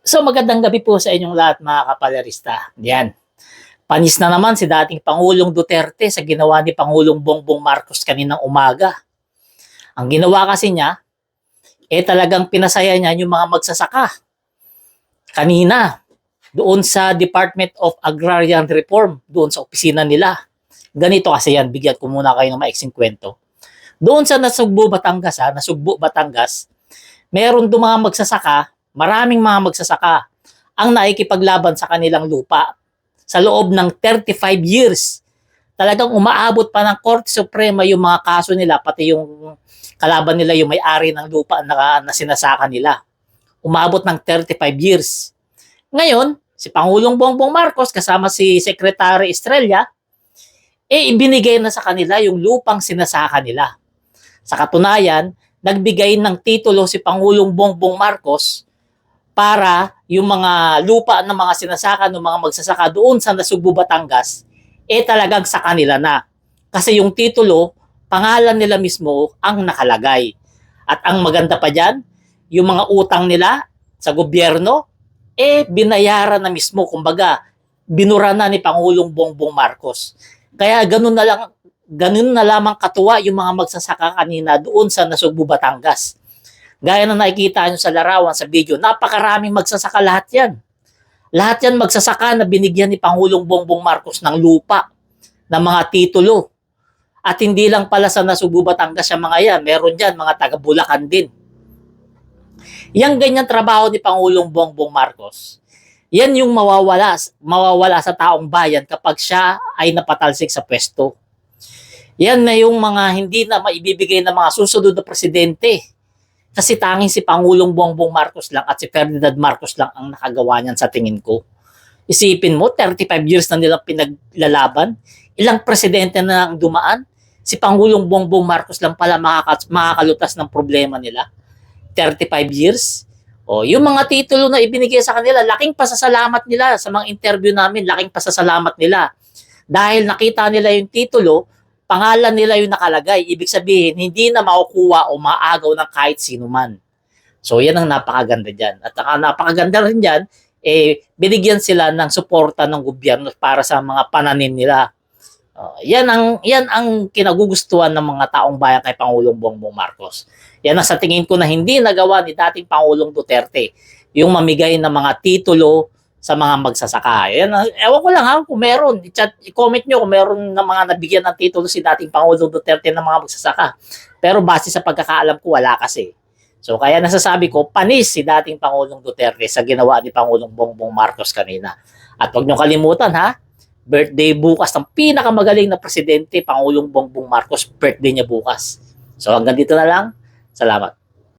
So magandang gabi po sa inyong lahat mga kapalerista. Yan. Panis na naman si dating Pangulong Duterte sa ginawa ni Pangulong Bongbong Marcos kaninang umaga. Ang ginawa kasi niya, talagang pinasaya niya yung mga magsasaka. Kanina, doon sa Department of Agrarian Reform, doon sa opisina nila. Ganito kasi yan, bigyan ko muna kayo ng maiksing kwento. Doon sa Nasugbu, Batangas, meron doon mga magsasaka, maraming mga magsasaka ang nakikipaglaban sa kanilang lupa sa loob ng 35 years. Talagang umaabot pa ng Korte Suprema yung mga kaso nila, pati yung kalaban nila, yung may-ari ng lupa na sinasaka nila. Umabot ng 35 years. Ngayon, si Pangulong Bongbong Marcos kasama si Secretary Estrella, ibinigay na sa kanila yung lupang sinasaka nila. Sa katunayan, nagbigay ng titulo si Pangulong Bongbong Marcos para yung mga lupa ng mga sinasaka ng mga magsasaka doon sa Nasugbu, Batangas, talagang sa kanila na. Kasi yung titulo, pangalan nila mismo ang nakalagay. At ang maganda pa dyan, yung mga utang nila sa gobyerno, binayaran na mismo. Kumbaga, binura na ni Pangulong Bongbong Marcos. Kaya ganun na lamang katuwa yung mga magsasaka kanina doon sa Nasugbu, Batangas. Gaya na nakikita nyo sa larawan, sa video, napakaraming magsasaka lahat yan. Lahat yan magsasaka na binigyan ni Pangulong Bongbong Marcos ng lupa, ng mga titulo. At hindi lang pala sa Nasugbu, Batangas yung mga yan, meron dyan mga taga Bulacan din. Yang ganyan trabaho ni Pangulong Bongbong Marcos, yan yung mawawala sa taong bayan kapag siya ay napatalsik sa pwesto. Yan na yung mga hindi na maibibigay ng mga susunod na presidente. Kasi tanging si Pangulong Bongbong Marcos lang at si Ferdinand Marcos lang ang nakagawa niyan sa tingin ko. Isipin mo, 35 years na nilang pinaglalaban. Ilang presidente na ang dumaan. Si Pangulong Bongbong Marcos lang pala makakalutas ng problema nila. 35 years. Yung mga titulo na ibinigay sa kanila, laking pasasalamat nila sa mga interview namin, laking pasasalamat nila. Dahil nakita nila yung titulo, pangalan nila yung nakalagay. Ibig sabihin, hindi na makukuha o maagaw ng kahit sino man. So, yan ang napakaganda dyan. At napakaganda rin dyan, binigyan sila ng suporta ng gobyerno para sa mga pananim nila. Yan ang kinagugustuhan ng mga taong bayan kay Pangulong Bongbong Marcos. Yan ang sa tingin ko na hindi nagawa ni dating Pangulong Duterte. Yung mamigay ng mga titulo sa mga magsasaka. Yan, ewan ko lang kung meron. I-comment nyo kung meron na mga nabigyan ng titulo si dating Pangulong Duterte ng mga magsasaka. Pero base sa pagkakaalam ko, wala kasi. So kaya nasasabi ko, panis si dating Pangulong Duterte sa ginawa ni Pangulong Bongbong Marcos kanina. At huwag nyo kalimutan birthday bukas ng pinakamagaling na presidente, Pangulong Bongbong Marcos, birthday niya bukas. So hanggang dito na lang. Salamat.